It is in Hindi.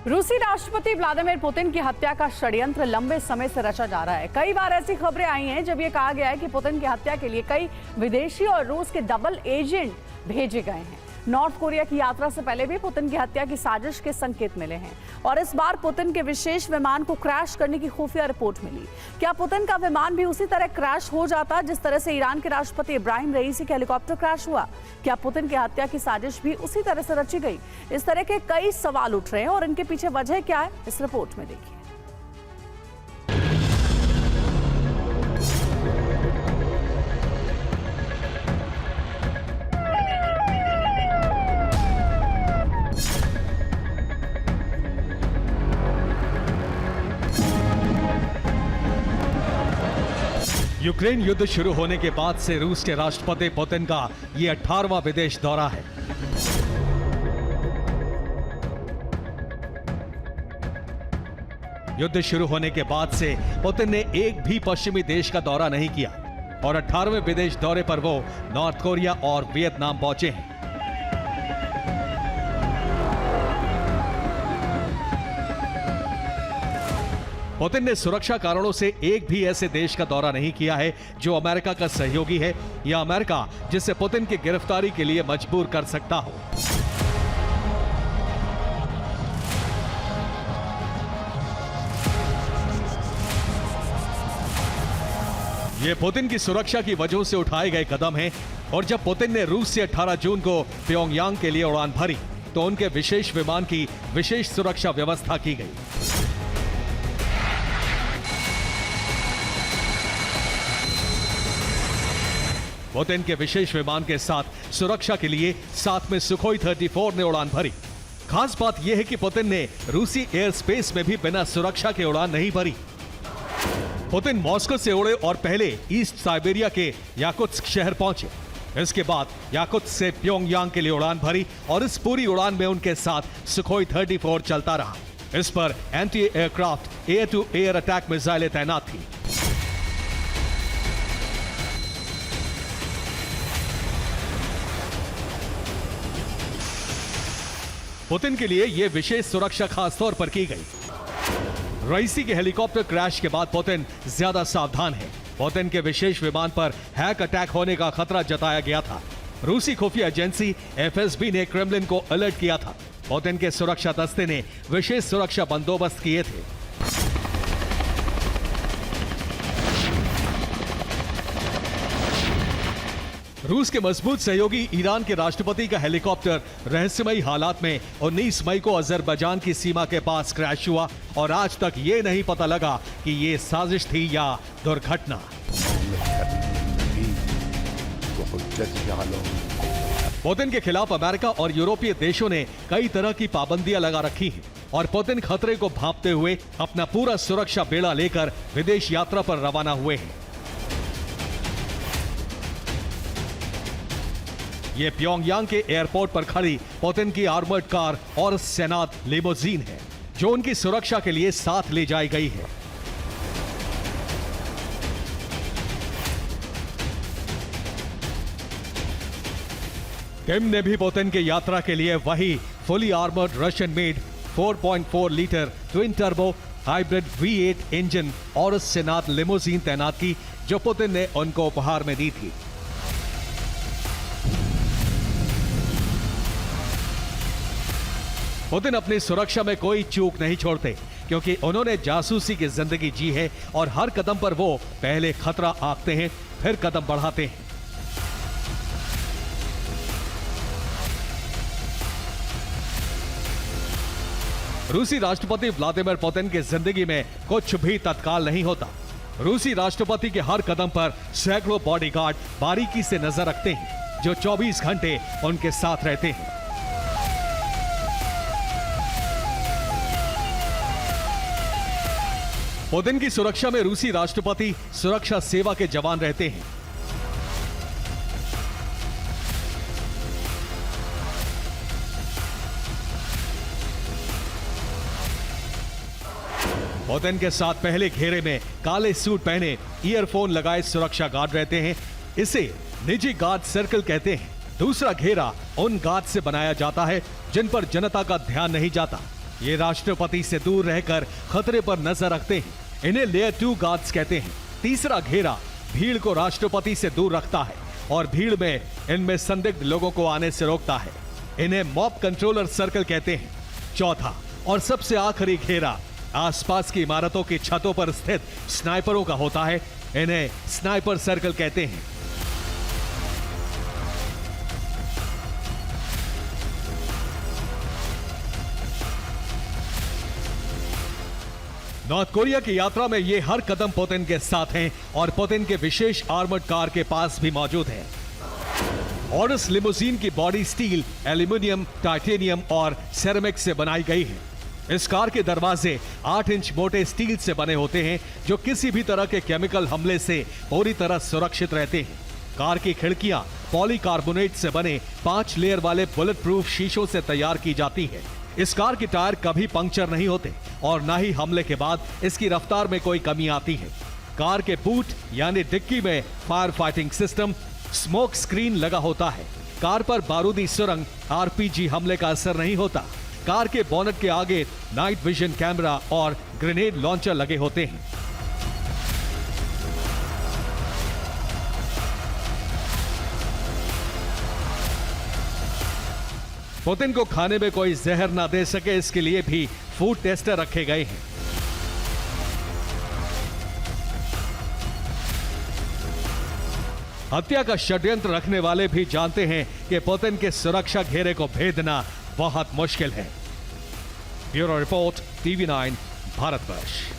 रूसी राष्ट्रपति व्लादिमीर पुतिन की हत्या का षड्यंत्र लंबे समय से रचा जा रहा है। कई बार ऐसी खबरें आई हैं जब ये कहा गया है कि पुतिन की हत्या के लिए कई विदेशी और रूस के डबल एजेंट भेजे गए हैं। नॉर्थ कोरिया की यात्रा से पहले भी पुतिन की हत्या की साजिश के संकेत मिले हैं और इस बार पुतिन के विशेष विमान को क्रैश करने की खुफिया रिपोर्ट मिली। क्या पुतिन का विमान भी उसी तरह क्रैश हो जाता जिस तरह से ईरान के राष्ट्रपति इब्राहिम रईसी का हेलीकॉप्टर क्रैश हुआ? क्या पुतिन की हत्या की साजिश भी उसी तरह से रची गई? इस तरह के कई सवाल उठ रहे हैं और इनके पीछे वजह क्या है, इस रिपोर्ट में देखिए। यूक्रेन युद्ध शुरू होने के बाद से रूस के राष्ट्रपति पुतिन का यह 18वां विदेश दौरा है। युद्ध शुरू होने के बाद से पुतिन ने एक भी पश्चिमी देश का दौरा नहीं किया और 18वें विदेश दौरे पर वो नॉर्थ कोरिया और वियतनाम पहुंचे हैं। पुतिन ने सुरक्षा कारणों से एक भी ऐसे देश का दौरा नहीं किया है जो अमेरिका का सहयोगी है या अमेरिका जिसे पुतिन की गिरफ्तारी के लिए मजबूर कर सकता हो। ये पुतिन की सुरक्षा की वजह से उठाए गए कदम हैं और जब पुतिन ने रूस से 18 जून को प्योंगयांग के लिए उड़ान भरी तो उनके विशेष विमान की विशेष सुरक्षा व्यवस्था की गई। पुतिन के विशेष विमान के साथ सुरक्षा के लिए साथ में सुखोई 34 ने उड़ान भरी। खास बात यह है कि पुतिन ने रूसी एयर स्पेस में भी बिना सुरक्षा के उड़ान नहीं भरी। पुतिन मॉस्को से उड़े और पहले ईस्ट साइबेरिया के याकुत्स्क शहर पहुंचे। इसके बाद याकुत्स्क से प्योंगयांग के लिए उड़ान भरी और इस पूरी उड़ान में उनके साथ सुखोई 34 चलता रहा। इस पर anti aircraft air to air attack मिसाइलें तैनात थी। पुतिन के लिए यह विशेष सुरक्षा खास तौर पर की गई। रईसी के हेलीकॉप्टर क्रैश के बाद पुतिन ज्यादा सावधान है। पुतिन के विशेष विमान पर हैक अटैक होने का खतरा जताया गया था। रूसी खुफिया एजेंसी एफएसबी ने क्रेमलिन को अलर्ट किया था। पुतिन के सुरक्षा दस्ते ने विशेष सुरक्षा बंदोबस्त किए थे। रूस के मजबूत सहयोगी ईरान के राष्ट्रपति का हेलीकॉप्टर रहस्यमयी हालात में 19 मई को अजरबैजान की सीमा के पास क्रैश हुआ और आज तक ये नहीं पता लगा कि ये साजिश थी या दुर्घटना। पुतिन के खिलाफ अमेरिका और यूरोपीय देशों ने कई तरह की पाबंदियां लगा रखी हैं और पुतिन खतरे को भांपते हुए अपना पूरा सुरक्षा बेड़ा लेकर विदेश यात्रा पर रवाना हुए हैं। ये प्योंगयांग के एयरपोर्ट पर खड़ी पुतिन की आर्मर्ड कार और सेनात लिमोजीन है जो उनकी सुरक्षा के लिए साथ ले जाई गई है। किम ने भी पुतिन की यात्रा के लिए वही fully armoured Russian made 4.4 litre twin turbo hybrid V8 engine और सेनात लिमोजीन तैनात की जो पुतिन ने उनको उपहार में दी थी। पुतिन अपनी सुरक्षा में कोई चूक नहीं छोड़ते क्योंकि उन्होंने जासूसी की जिंदगी जी है और हर कदम पर वो पहले खतरा आंकते हैं फिर कदम बढ़ाते हैं। रूसी राष्ट्रपति व्लादिमीर पुतिन की जिंदगी में कुछ भी तत्काल नहीं होता। रूसी राष्ट्रपति के हर कदम पर सैकड़ों बॉडीगार्ड बारीकी से नजर रखते हैं जो 24 घंटे उनके साथ रहते हैं। पुतिन की सुरक्षा में रूसी राष्ट्रपति सुरक्षा सेवा के जवान रहते हैं। पुतिन के साथ पहले घेरे में काले सूट पहने ईयरफोन लगाए सुरक्षा गार्ड रहते हैं। इसे निजी गार्ड सर्कल कहते हैं। दूसरा घेरा उन गार्ड से बनाया जाता है जिन पर जनता का ध्यान नहीं जाता। ये राष्ट्रपति से दूर रहकर खतरे पर नजर रखते हैं। इन्हें लेयर 2 गार्ड्स कहते हैं। तीसरा घेरा भीड़ को राष्ट्रपति से दूर रखता है और भीड़ में इनमें संदिग्ध लोगों को आने से रोकता है। इन्हें मॉब कंट्रोलर सर्कल कहते हैं। चौथा और सबसे आखिरी घेरा आसपास की इमारतों की छतों पर स्थित स्नाइपरों का होता है। इन्हें स्नाइपर सर्कल कहते हैं। नॉर्थ कोरिया की यात्रा में ये हर कदम पुतिन के साथ हैं और पुतिन के विशेष आर्मर्ड कार के पास भी मौजूद है। और इस लिमोजीन की बॉडी स्टील, एल्यूमिनियम, टाइटेनियम और सेरेमिक से बनाई गई है। इस कार के दरवाजे 8 इंच मोटे स्टील से बने होते हैं जो किसी भी तरह के केमिकल हमले से पूरी तरह सुरक्षित रहते हैं। कार की खिड़कियां पॉलीकार्बोनेट से बने 5 लेयर वाले बुलेट प्रूफ शीशों से तैयार की जाती है। इस कार के टायर कभी पंक्चर नहीं होते और न ही हमले के बाद इसकी रफ्तार में कोई कमी आती है। कार के बूट यानी डिक्की में fire fighting system, smoke screen लगा होता है। कार पर बारूदी सुरंग, आरपीजी हमले का असर नहीं होता। कार के बोनट के आगे नाइट विजन कैमरा और ग्रेनेड लॉन्चर लगे होते हैं। पुतिन को खाने में कोई जहर ना दे सके, इसके लिए भी फूड टेस्टर रखे गए हैं। हत्या का षड्यंत्र रखने वाले भी जानते हैं कि पुतिन के सुरक्षा घेरे को भेदना बहुत मुश्किल है। Bureau report, TV9, Bharatvarsh.